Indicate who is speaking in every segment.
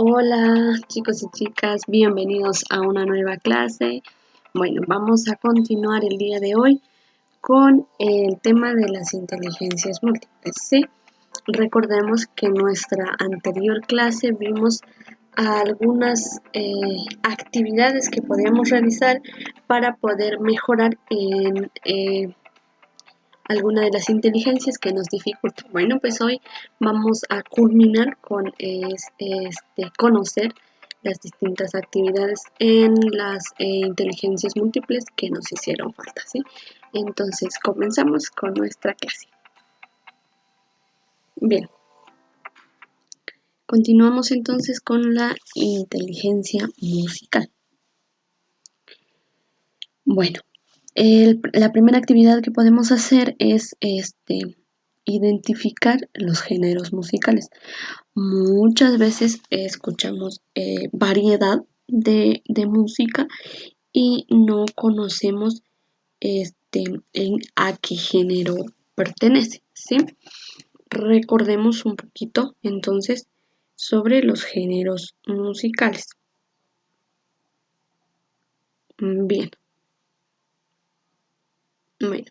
Speaker 1: Hola chicos y chicas, bienvenidos a una nueva clase. Bueno, vamos a continuar el día de hoy con el tema de las inteligencias múltiples. ¿Sí? Recordemos que en nuestra anterior clase vimos algunas actividades que podíamos realizar para poder mejorar en alguna de las inteligencias que nos dificultan. Bueno, pues hoy vamos a culminar con conocer las distintas actividades en las inteligencias múltiples que nos hicieron falta, ¿sí? Entonces, comenzamos con nuestra clase. Bien, continuamos entonces con la inteligencia musical. Bueno, la primera actividad que podemos hacer es identificar los géneros musicales. Muchas veces escuchamos variedad de música y no conocemos a qué género pertenece, ¿sí? Recordemos un poquito entonces sobre los géneros musicales. Bien, bueno,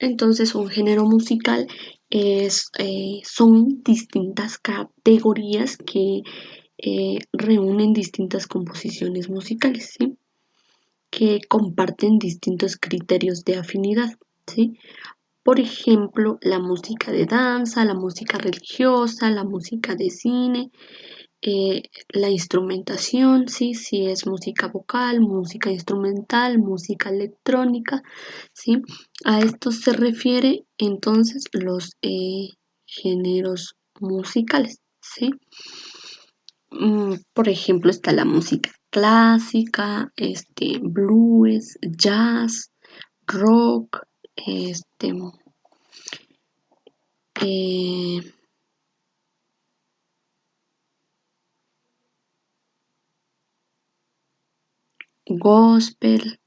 Speaker 1: entonces un género musical son distintas categorías que reúnen distintas composiciones musicales, ¿sí? Que comparten distintos criterios de afinidad, ¿sí? Por ejemplo, la música de danza, la música religiosa, la música de cine, la instrumentación, ¿sí? Si es música vocal, música instrumental, música electrónica, ¿sí? A esto se refiere entonces los géneros musicales, ¿sí? Por ejemplo, está la música clásica, blues, jazz, rock, eh, gospel,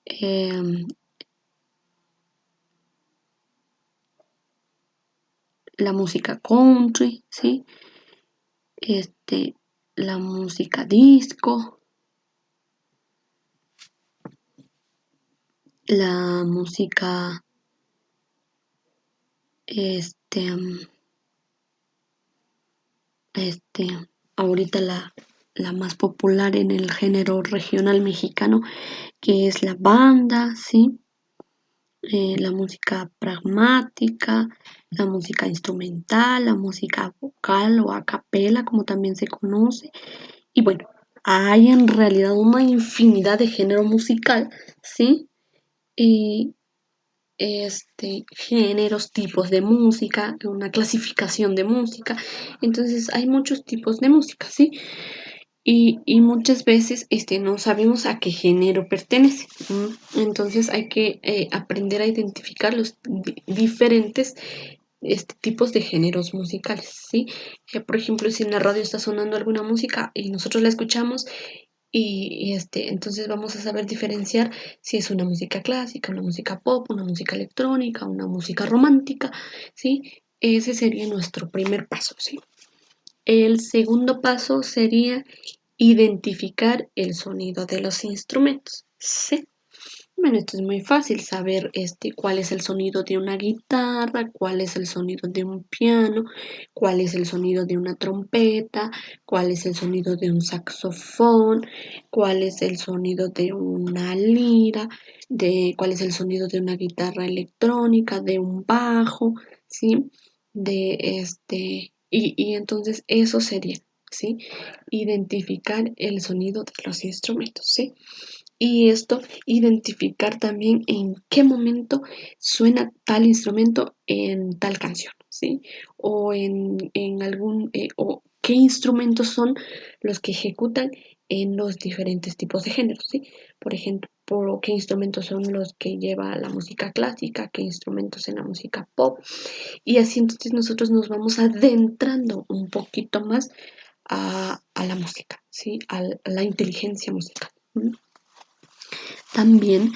Speaker 1: em, la música country, ¿sí? La música disco, la música, este, este, ahorita la más popular en el género regional mexicano, que es la banda, ¿sí? La música pragmática, la música instrumental, la música vocal o a capela, como también se conoce. Y bueno, hay en realidad una infinidad de género musical, ¿sí? Y géneros, tipos de música, una clasificación de música. Entonces hay muchos tipos de música, ¿sí? Y muchas veces no sabemos a qué género pertenece. Entonces hay que aprender a identificar los diferentes tipos de géneros musicales, ¿sí? Por ejemplo, si en la radio está sonando alguna música y nosotros la escuchamos entonces vamos a saber diferenciar si es una música clásica, una música pop, una música electrónica, una música romántica, ¿sí? Ese sería nuestro primer paso, ¿sí? El segundo paso sería identificar el sonido de los instrumentos, ¿sí? Bueno, esto es muy fácil saber cuál es el sonido de una guitarra, cuál es el sonido de un piano, cuál es el sonido de una trompeta, cuál es el sonido de un saxofón, cuál es el sonido de una lira, cuál es el sonido de una guitarra electrónica, de un bajo, ¿sí? Y entonces eso sería, ¿sí? Identificar el sonido de los instrumentos, ¿sí? Y esto, identificar también en qué momento suena tal instrumento en tal canción, ¿sí? O en algún, o qué instrumentos son los que ejecutan en los diferentes tipos de géneros, ¿sí? Por ejemplo, qué instrumentos son los que lleva la música clásica, qué instrumentos en la música pop. Y así entonces nosotros nos vamos adentrando un poquito más a la música, ¿sí? A la inteligencia musical. También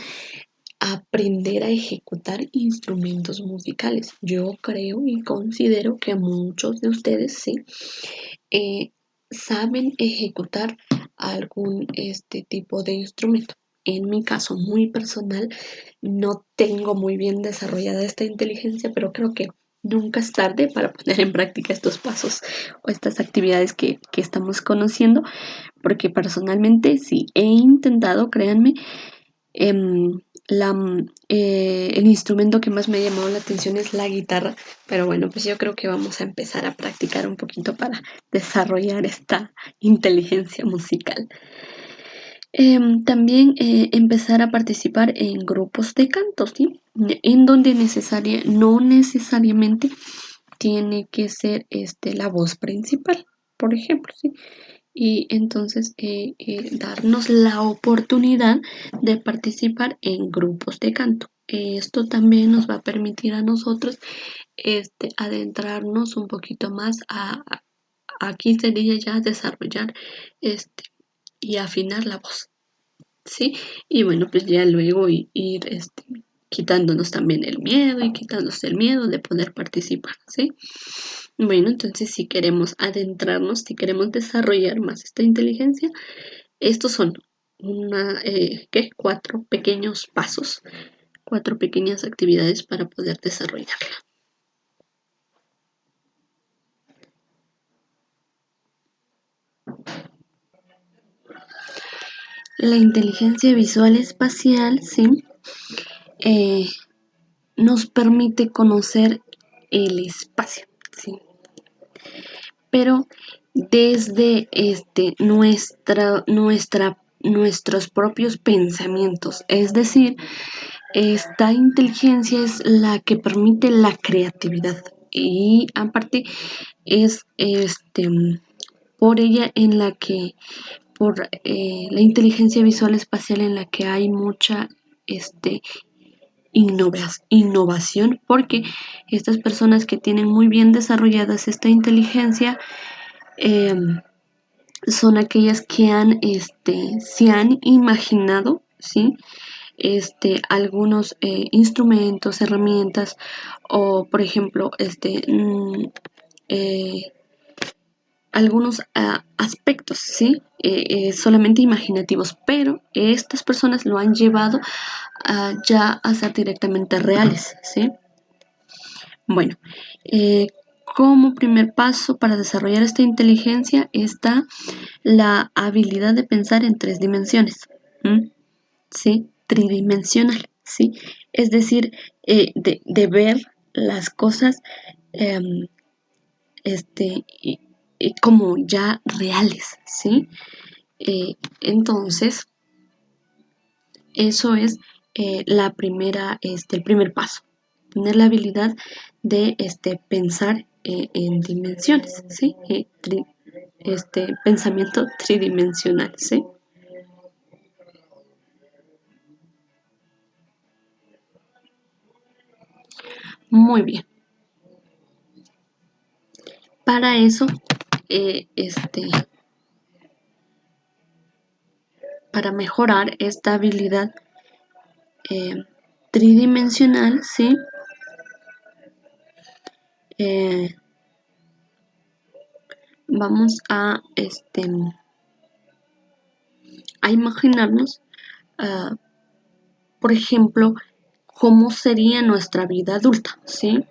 Speaker 1: aprender a ejecutar instrumentos musicales. Yo creo y considero que muchos de ustedes sí eh, saben ejecutar algún tipo de instrumento. En mi caso muy personal, no tengo muy bien desarrollada esta inteligencia, pero creo que nunca es tarde para poner en práctica estos pasos o estas actividades que estamos conociendo, porque personalmente sí he intentado, créanme, em, el instrumento que más me ha llamado la atención es la guitarra, pero bueno, pues yo creo que vamos a empezar a practicar un poquito para desarrollar esta inteligencia musical. También empezar a participar en grupos de canto, ¿sí? En donde no necesariamente tiene que ser la voz principal, por ejemplo, ¿sí? Y entonces darnos la oportunidad de participar en grupos de canto. Esto también nos va a permitir a nosotros adentrarnos un poquito más aquí sería ya desarrollar este, y afinar la voz, ¿sí? Y bueno, pues ya luego ir quitándonos también el miedo y quitándose el miedo de poder participar, ¿sí? Bueno, entonces si queremos adentrarnos, si queremos desarrollar más esta inteligencia, estos son cuatro pequeños pasos, cuatro pequeñas actividades para poder desarrollarla. La inteligencia visual espacial, ¿sí? Eh, nos permite conocer el espacio, ¿sí? Pero desde nuestros propios pensamientos. Es decir, esta inteligencia es la que permite la creatividad y aparte es por ella en la que, por la inteligencia visual espacial en la que hay mucha innovación, porque estas personas que tienen muy bien desarrolladas esta inteligencia eh, son aquellas que se han imaginado, ¿sí? Algunos instrumentos, herramientas o, por ejemplo, eh, algunos aspectos, ¿sí? Solamente imaginativos, pero estas personas lo han llevado ya a ser directamente reales, ¿sí? Bueno, como primer paso para desarrollar esta inteligencia está la habilidad de pensar en tres dimensiones, ¿m? ¿Sí? Tridimensional, ¿sí? Es decir, de ver las cosas em, como ya reales, ¿sí? Entonces, eso es el primer paso, tener la habilidad de pensar en dimensiones, ¿sí? Pensamiento tridimensional, ¿sí? Muy bien. Para eso, eh, este, para mejorar esta habilidad eh, tridimensional, ¿sí? Eh, vamos a imaginarnos, uh, por ejemplo, cómo sería nuestra vida adulta, ¿sí?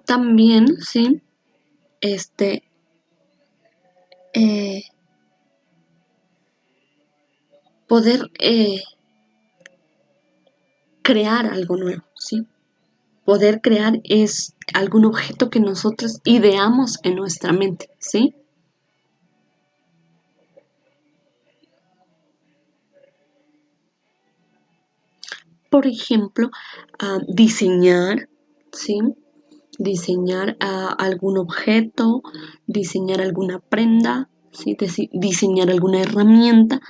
Speaker 1: También, ¿sí? Este, eh, poder crear algo nuevo, ¿sí? Poder crear es algún objeto que nosotros ideamos en nuestra mente, ¿sí? Por ejemplo, diseñar, ¿sí? Diseñar algún objeto, diseñar alguna prenda, ¿sí? Diseñar alguna herramienta,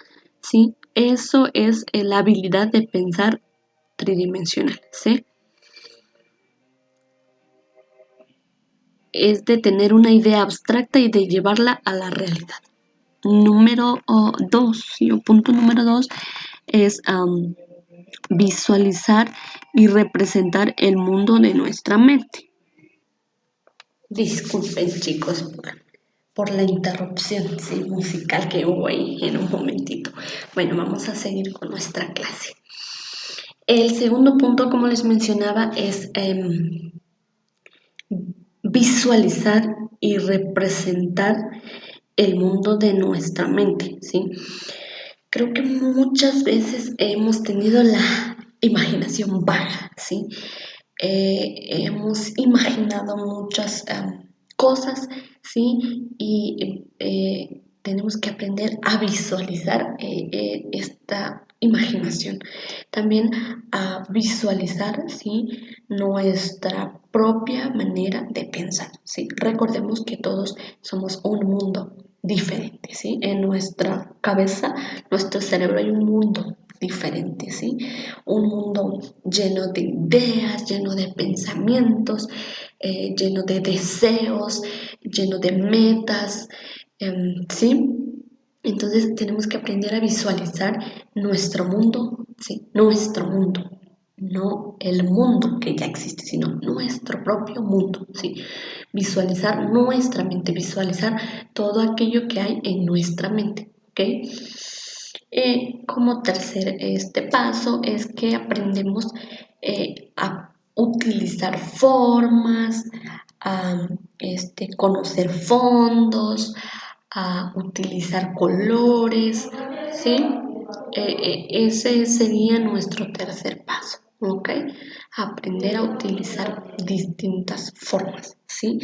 Speaker 1: ¿sí? Eso es la habilidad de pensar tridimensional, ¿sí? Es de tener una idea abstracta y de llevarla a la realidad. número 2, ¿sí? O punto número 2 es visualizar y representar el mundo de nuestra mente. Disculpen chicos por la interrupción sí, musical que hubo ahí en un momentito. Bueno, vamos a seguir con nuestra clase. El segundo punto, como les mencionaba, es visualizar y representar el mundo de nuestra mente, ¿sí? Creo que muchas veces hemos tenido la imaginación vaga, ¿sí? Hemos imaginado muchas cosas, ¿sí? Y tenemos que aprender a visualizar esta imaginación. También a visualizar, ¿sí? Nuestra propia manera de pensar, ¿sí? Recordemos que todos somos un mundo diferente, ¿sí? En nuestra cabeza, nuestro cerebro hay un mundo diferente, ¿sí? Un mundo lleno de ideas, lleno de pensamientos, lleno de deseos, lleno de metas, ¿sí? Entonces tenemos que aprender a visualizar nuestro mundo, ¿sí? Nuestro mundo, no el mundo que ya existe, sino nuestro propio mundo, ¿sí? Visualizar nuestra mente, visualizar todo aquello que hay en nuestra mente, ¿ok? Como tercer paso es que aprendemos a utilizar formas, a conocer fondos, a utilizar colores, ¿sí? Ese sería nuestro tercer paso, ¿ok? Aprender a utilizar distintas formas, ¿sí?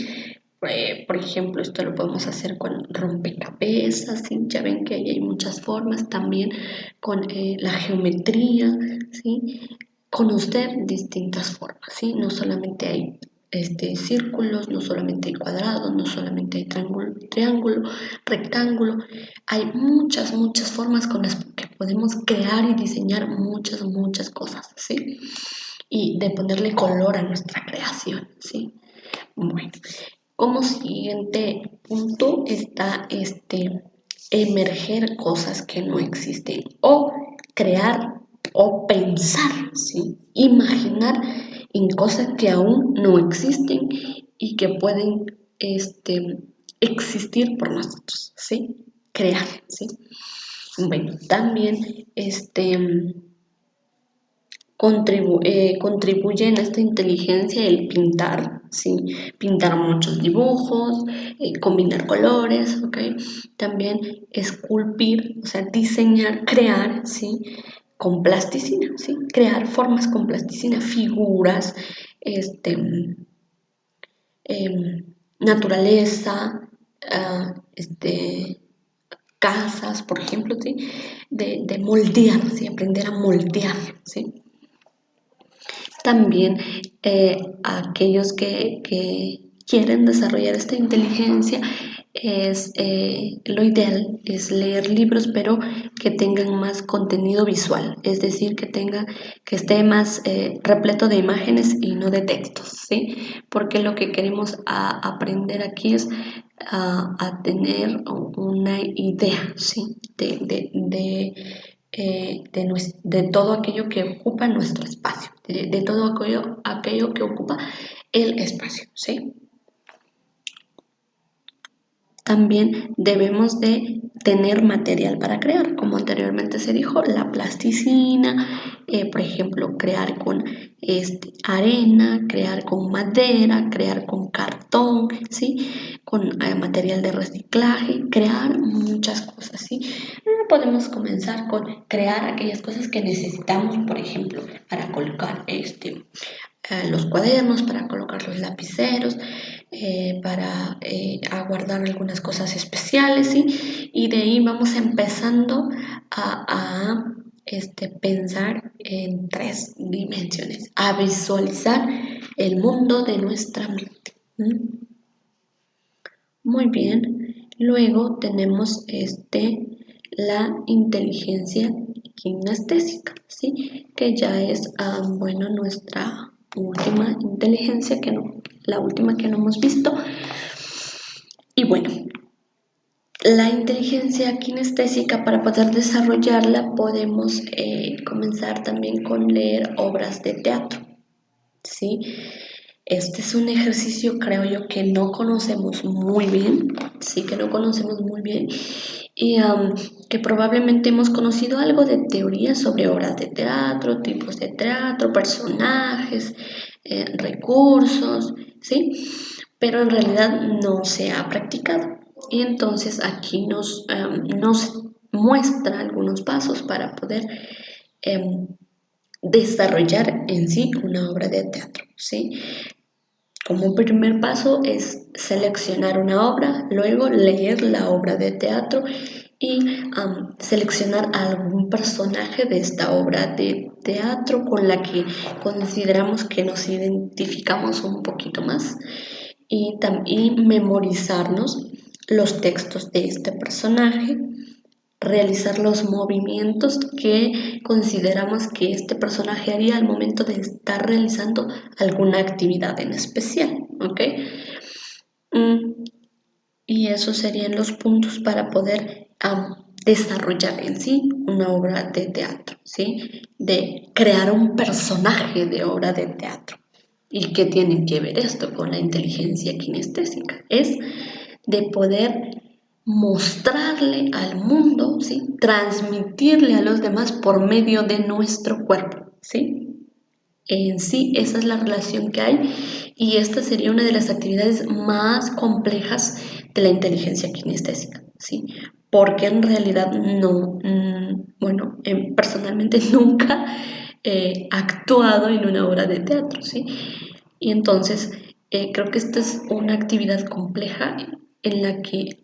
Speaker 1: Por ejemplo, esto lo podemos hacer con rompecabezas, ¿sí? Ya ven que ahí hay muchas formas, también con la geometría, ¿sí? Conocer distintas formas, ¿sí? No solamente hay círculos, no solamente hay cuadrados, no solamente hay triángulo, rectángulo, hay muchas formas con las que podemos crear y diseñar muchas cosas, ¿sí? Y de ponerle color a nuestra creación, ¿sí? Bueno, como siguiente punto está emerger cosas que no existen o crear o pensar, ¿sí? Imaginar en cosas que aún no existen y que pueden existir por nosotros, ¿sí? Crear, ¿sí? Bueno, también contribuye en esta inteligencia el pintar, ¿sí? Pintar muchos dibujos, combinar colores, ¿ok? También esculpir, o sea, diseñar, crear, ¿sí? Con plasticina, ¿sí? Crear formas con plasticina, figuras, naturaleza, casas, por ejemplo, ¿sí? De moldear, ¿sí? Aprender a moldear, ¿sí? También aquellos que quieren desarrollar esta inteligencia es lo ideal es leer libros pero que tengan más contenido visual, es decir, que esté más repleto de imágenes y no de textos, ¿sí? Porque lo que queremos aprender aquí es a tener una idea, ¿sí? De todo aquello que ocupa nuestro espacio, de todo aquello que ocupa el espacio, ¿sí? También debemos de tener material para crear, como anteriormente se dijo, la plasticina, por ejemplo, crear con arena, crear con madera, crear con cartón, ¿sí? Con material de reciclaje, crear muchas cosas, ¿sí? Podemos comenzar con crear aquellas cosas que necesitamos, por ejemplo, para colocar los cuadernos, para colocar los lapiceros, para aguardar algunas cosas especiales, ¿sí? Y de ahí vamos empezando a pensar en 3 dimensiones, a visualizar el mundo de nuestra mente. Muy bien, luego tenemos la inteligencia kinestésica, ¿sí? Que ya es, bueno, nuestra última inteligencia, la última que no hemos visto. Y bueno, La inteligencia kinestésica, para poder desarrollarla, podemos comenzar también con leer obras de teatro, ¿sí? Este es un ejercicio, creo yo, que no conocemos muy bien, sí, que no conocemos muy bien y que probablemente hemos conocido algo de teoría sobre obras de teatro, tipos de teatro, personajes, recursos, ¿sí? Pero en realidad no se ha practicado. Y entonces aquí nos muestra algunos pasos para poder em, desarrollar en sí una obra de teatro, ¿sí? Como primer paso es seleccionar una obra, luego leer la obra de teatro y seleccionar algún personaje de esta obra de teatro con la que consideramos que nos identificamos un poquito más y memorizarnos los textos de este personaje, realizar los movimientos que consideramos que este personaje haría al momento de estar realizando alguna actividad en especial, ¿ok? Mm, y esos serían los puntos para poder desarrollar en sí una obra de teatro, ¿sí? De crear un personaje de obra de teatro. ¿Y qué tiene que ver esto con la inteligencia kinestésica? Es de poder mostrarle al mundo, ¿sí? Transmitirle a los demás por medio de nuestro cuerpo, ¿sí? En sí, esa es la relación que hay y esta sería una de las actividades más complejas de la inteligencia kinestésica, ¿sí? Porque en realidad no, bueno, personalmente nunca he actuado en una obra de teatro, ¿sí? Y entonces creo que esta es una actividad compleja en la que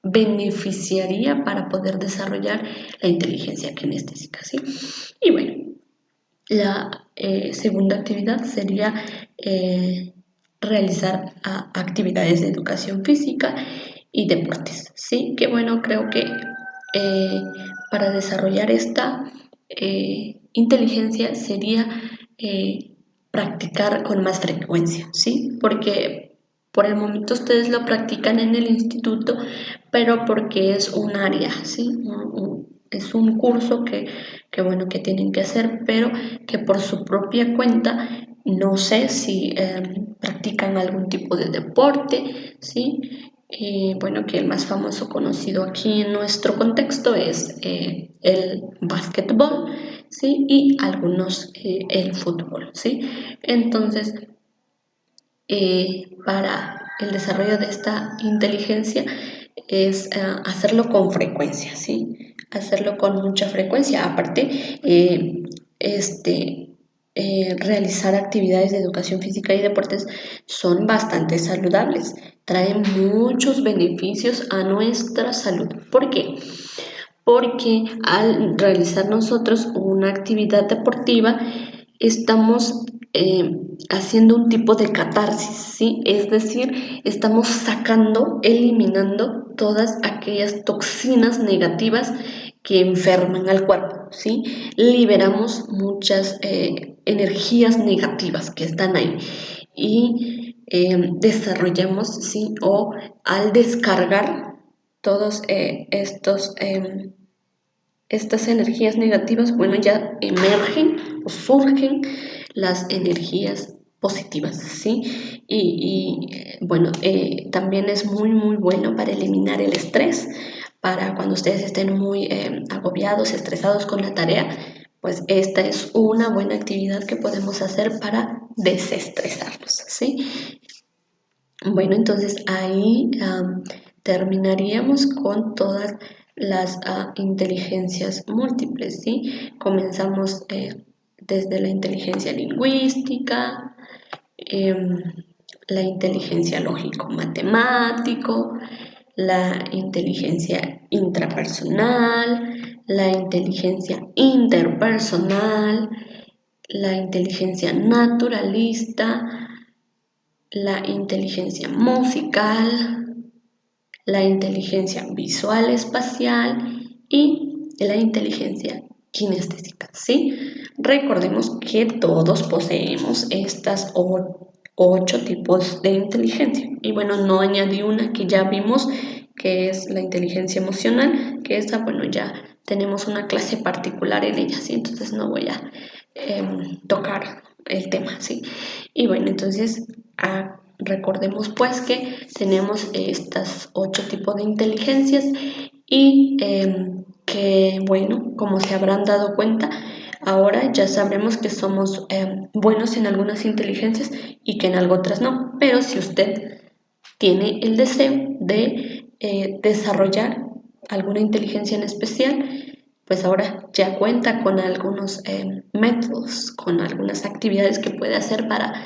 Speaker 1: beneficiaría para poder desarrollar la inteligencia kinestésica, ¿sí? Y bueno, la segunda actividad sería realizar actividades de educación física y deportes, ¿sí? Que bueno, creo que para desarrollar esta inteligencia sería practicar con más frecuencia, ¿sí? Porque por el momento ustedes lo practican en el instituto, pero porque es un área, ¿sí? Es un curso bueno, que tienen que hacer, pero que por su propia cuenta, no sé si practican algún tipo de deporte, ¿sí? Bueno, que el más famoso conocido aquí en nuestro contexto es el básquetbol, ¿sí? Y algunos el fútbol, ¿sí? Entonces, para el desarrollo de esta inteligencia es hacerlo con frecuencia, ¿sí? Hacerlo con mucha frecuencia. Aparte, realizar actividades de educación física y deportes son bastante saludables, traen muchos beneficios a nuestra salud. ¿Por qué? Porque al realizar nosotros una actividad deportiva estamos haciendo un tipo de catarsis, ¿sí? Es decir, estamos sacando, eliminando todas aquellas toxinas negativas que enferman al cuerpo, ¿sí? Liberamos muchas energías negativas que están ahí y desarrollamos, ¿sí? O al descargar todos estas energías negativas, bueno, ya emergen o surgen las energías positivas, ¿sí? Bueno, también es muy, muy bueno para eliminar el estrés, para cuando ustedes estén muy agobiados, estresados con la tarea, pues esta es una buena actividad que podemos hacer para desestresarnos, ¿sí? Bueno, entonces ahí terminaríamos con todas las inteligencias múltiples, ¿sí? Comenzamos desde la inteligencia lingüística, em, la inteligencia lógico-matemático, la inteligencia intrapersonal, la inteligencia interpersonal, la inteligencia naturalista, la inteligencia musical, la inteligencia visual espacial y la inteligencia kinestésica, ¿sí? Recordemos que todos poseemos estas 8 tipos de inteligencia. Y bueno, no añadí una que ya vimos que es la inteligencia emocional, que esta, bueno, ya tenemos una clase particular en ella, ¿sí? Entonces no voy a tocar el tema, ¿sí? Y bueno, entonces recordemos pues que tenemos estos 8 tipos de inteligencias y que, bueno, como se habrán dado cuenta, ahora ya sabremos que somos buenos en algunas inteligencias y que en algo otras no, pero si usted tiene el deseo de desarrollar alguna inteligencia en especial, pues ahora ya cuenta con algunos métodos, con algunas actividades que puede hacer para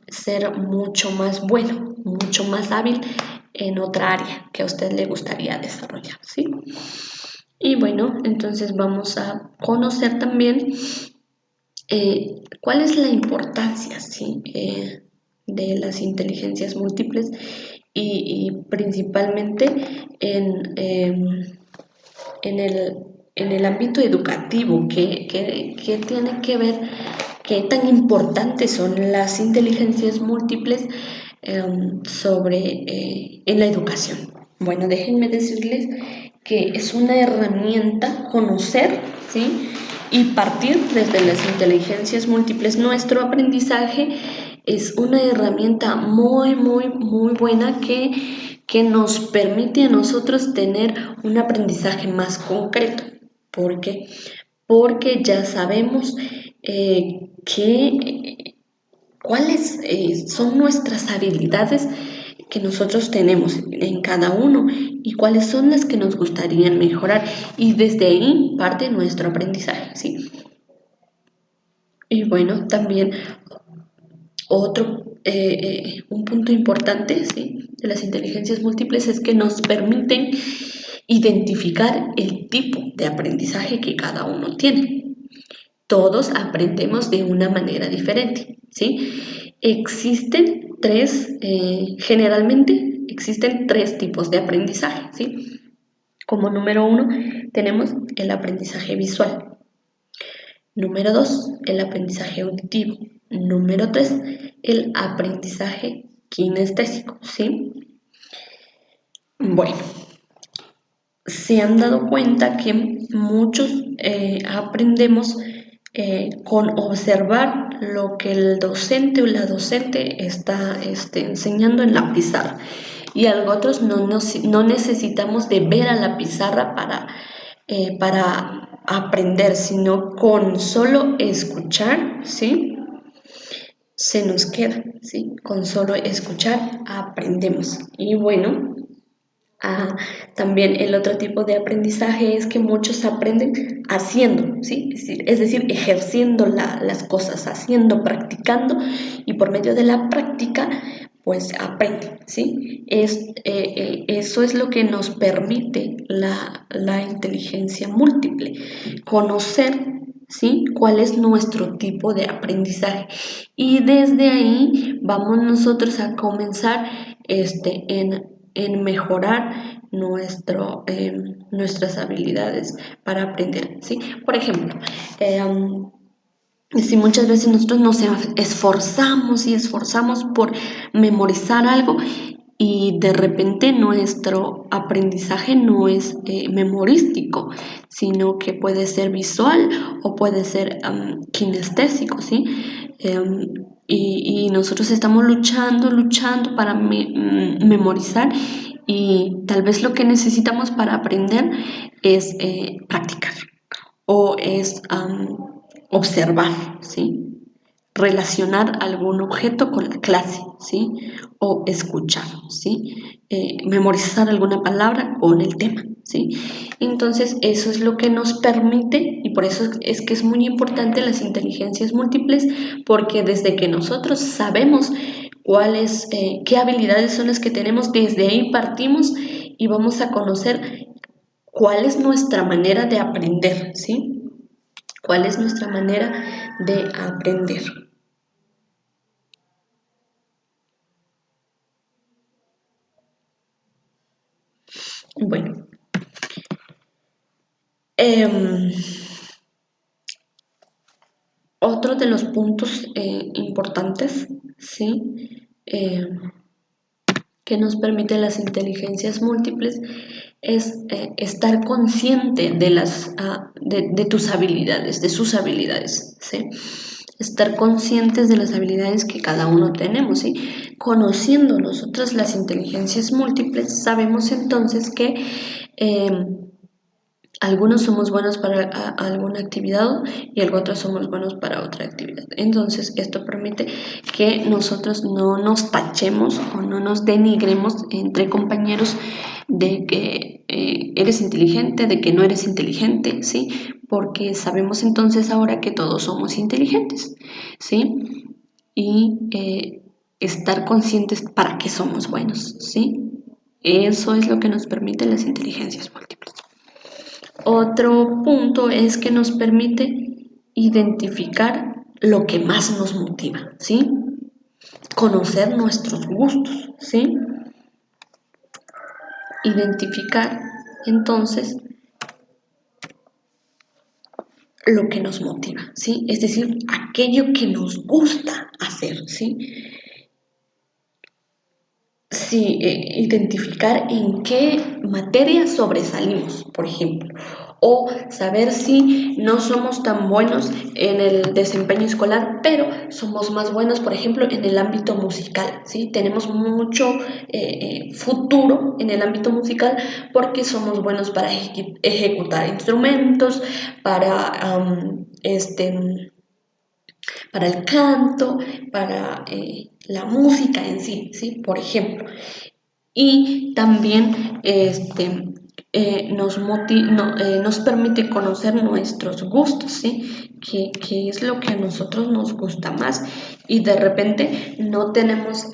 Speaker 1: ser mucho más bueno, mucho más hábil en otra área que a usted le gustaría desarrollar, ¿sí? Y bueno, entonces vamos a conocer también cuál es la importancia, ¿sí? De las inteligencias múltiples y principalmente en, en, el, en el ámbito educativo, que tiene que ver, qué tan importantes son las inteligencias múltiples en la educación. Bueno, déjenme decirles que es una herramienta conocer, ¿sí? Y partir desde las inteligencias múltiples. Nuestro aprendizaje es una herramienta muy, muy, muy buena que nos permite a nosotros tener un aprendizaje más concreto. ¿Por qué? Porque ya sabemos cuáles son nuestras habilidades que nosotros tenemos en cada uno y cuáles son las que nos gustaría mejorar. Y desde ahí parte nuestro aprendizaje, ¿sí? Y bueno, también un punto importante, ¿sí?, de las inteligencias múltiples es que nos permiten identificar el tipo de aprendizaje que cada uno tiene. Todos aprendemos de una manera diferente, ¿sí? Generalmente existen 3 tipos de aprendizaje, ¿sí? Como número 1 tenemos el aprendizaje visual. Número 2, el aprendizaje auditivo. Número 3, el aprendizaje kinestésico, ¿sí? Bueno, se han dado cuenta que muchos aprendemos con observar lo que el docente o la docente está enseñando en la pizarra. Y algo otros no necesitamos de ver a la pizarra para aprender, sino con solo escuchar, ¿sí? Se nos queda, ¿sí? Con solo escuchar aprendemos. Y bueno, también el otro tipo de aprendizaje es que muchos aprenden haciendo, ¿sí? Es decir, ejerciendo las cosas, haciendo, practicando, y por medio de la práctica, pues aprenden, ¿sí? Eso es lo que nos permite la inteligencia múltiple, conocer, ¿sí?, cuál es nuestro tipo de aprendizaje. Y desde ahí vamos nosotros a comenzar en mejorar nuestras habilidades para aprender, ¿sí? Por ejemplo, si muchas veces nosotros nos esforzamos y esforzamos por memorizar algo y de repente nuestro aprendizaje no es memorístico, sino que puede ser visual o puede ser kinestésico, ¿sí? Y nosotros estamos luchando para memorizar, y tal vez lo que necesitamos para aprender es practicar o es observar, ¿sí? Relacionar algún objeto con la clase, ¿sí? O escuchar, ¿sí? Memorizar alguna palabra con el tema, ¿sí? Entonces, eso es lo que nos permite, y por eso es que es muy importante las inteligencias múltiples, porque desde que nosotros sabemos qué habilidades son las que tenemos, desde ahí partimos y vamos a conocer cuál es nuestra manera de aprender, ¿sí? ¿Cuál es nuestra manera de aprender? Bueno, eh, otro de los puntos importantes, ¿sí? que nos permite las inteligencias múltiples es estar consciente de tus habilidades, de sus habilidades, ¿sí? Estar conscientes de las habilidades que cada uno tenemos, ¿sí? Conociendo nosotros las inteligencias múltiples, sabemos entonces que eh, algunos somos buenos para alguna actividad y otros somos buenos para otra actividad. Entonces, esto permite que nosotros no nos tachemos o no nos denigremos entre compañeros de que eres inteligente, de que no eres inteligente, ¿sí? Porque sabemos entonces ahora que todos somos inteligentes, ¿sí? Y estar conscientes para qué somos buenos, ¿sí? Eso es lo que nos permite las inteligencias múltiples. Otro punto es que nos permite identificar lo que más nos motiva, ¿sí? Conocer nuestros gustos, ¿sí? Identificar entonces lo que nos motiva, ¿sí? Es decir, aquello que nos gusta hacer, ¿sí? Sí, identificar en qué materia sobresalimos, por ejemplo, o saber si no somos tan buenos en el desempeño escolar, pero somos más buenos, por ejemplo, en el ámbito musical, ¿sí? Tenemos mucho futuro en el ámbito musical porque somos buenos para ejecutar instrumentos, para el canto, para la música en sí, ¿sí? Por ejemplo. Y también nos permite conocer nuestros gustos, ¿sí? ¿Qué es lo que a nosotros nos gusta más? Y de repente no tenemos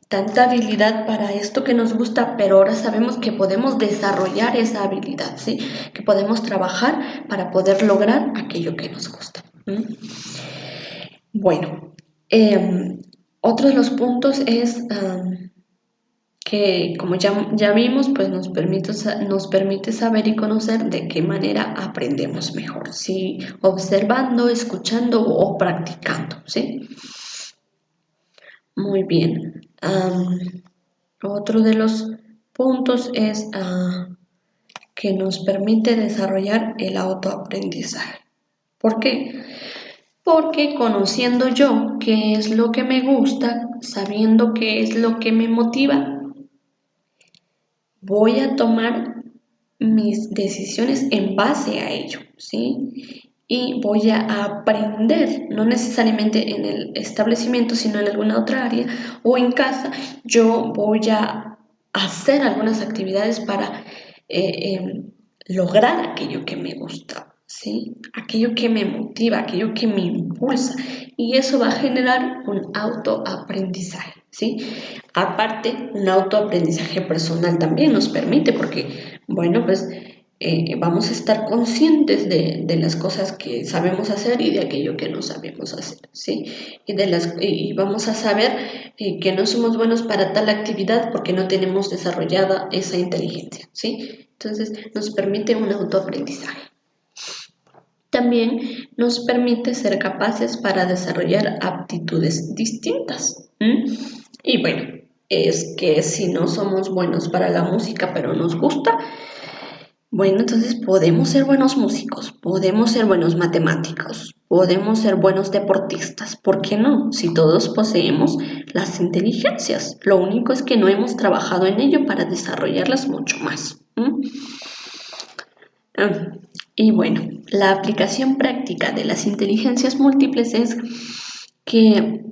Speaker 1: tanta habilidad para esto que nos gusta, pero ahora sabemos que podemos desarrollar esa habilidad, ¿sí? Que podemos trabajar para poder lograr aquello que nos gusta. Bueno, otro de los puntos es que, como ya vimos, pues nos permite saber y conocer de qué manera aprendemos mejor, si observando, escuchando o practicando, ¿sí? Muy bien. Otro de los puntos es que nos permite desarrollar el autoaprendizaje. ¿Por qué? Porque conociendo yo qué es lo que me gusta, sabiendo qué es lo que me motiva, voy a tomar mis decisiones en base a ello, ¿sí? Y voy a aprender, no necesariamente en el establecimiento, sino en alguna otra área o en casa, yo voy a hacer algunas actividades para lograr aquello que me gusta, ¿sí? Aquello que me motiva, aquello que me impulsa. Y eso va a generar un autoaprendizaje, ¿sí? Aparte, un autoaprendizaje personal también nos permite, porque, bueno, pues vamos a estar conscientes de las cosas que sabemos hacer y de aquello que no sabemos hacer, ¿sí? Y vamos a saber que no somos buenos para tal actividad porque no tenemos desarrollada esa inteligencia, ¿sí? Entonces, nos permite un autoaprendizaje. También nos permite ser capaces para desarrollar aptitudes distintas. Y bueno, es que si no somos buenos para la música, pero nos gusta, bueno, entonces podemos ser buenos músicos, podemos ser buenos matemáticos, podemos ser buenos deportistas. ¿Por qué no? Si todos poseemos las inteligencias, lo único es que no hemos trabajado en ello para desarrollarlas mucho más. Ah, Y bueno, la aplicación práctica de las inteligencias múltiples es que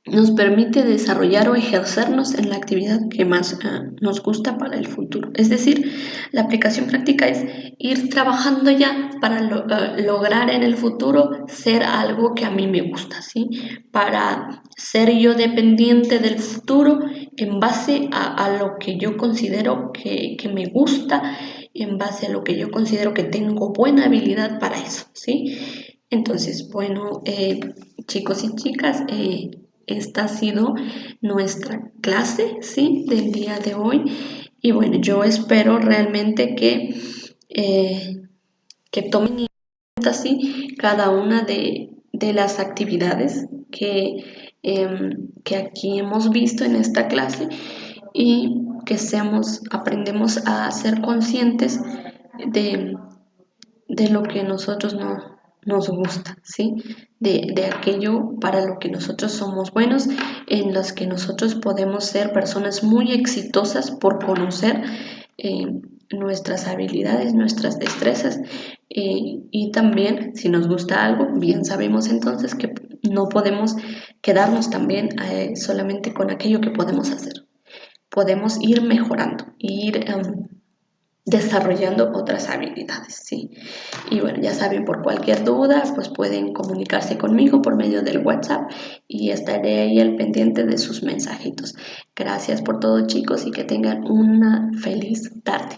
Speaker 1: nos permite desarrollar o ejercernos en la actividad que más nos gusta para el futuro. Es decir, la aplicación práctica es ir trabajando ya para lograr en el futuro ser algo que a mí me gusta, ¿sí? Para ser yo dependiente del futuro en base a lo que yo considero que me gusta, en base a lo que yo considero que tengo buena habilidad para eso, ¿sí? Entonces, bueno, chicos y chicas, esta ha sido nuestra clase, ¿sí? Del día de hoy. Y bueno, yo espero realmente eh, que tomen en cuenta, ¿sí? Cada una de las actividades que aquí hemos visto en esta clase y que aprendemos a ser conscientes de, de lo que nosotros no nos gusta, ¿sí? De aquello para lo que nosotros somos buenos, en los que nosotros podemos ser personas muy exitosas por conocer eh, nuestras habilidades, nuestras destrezas y también si nos gusta algo, bien sabemos entonces que no podemos quedarnos también solamente con aquello que podemos hacer. Podemos ir mejorando, ir desarrollando otras habilidades, ¿sí? Y bueno, ya saben, por cualquier duda, pues pueden comunicarse conmigo por medio del WhatsApp y estaré ahí al pendiente de sus mensajitos. Gracias por todo, chicos, y que tengan una feliz tarde.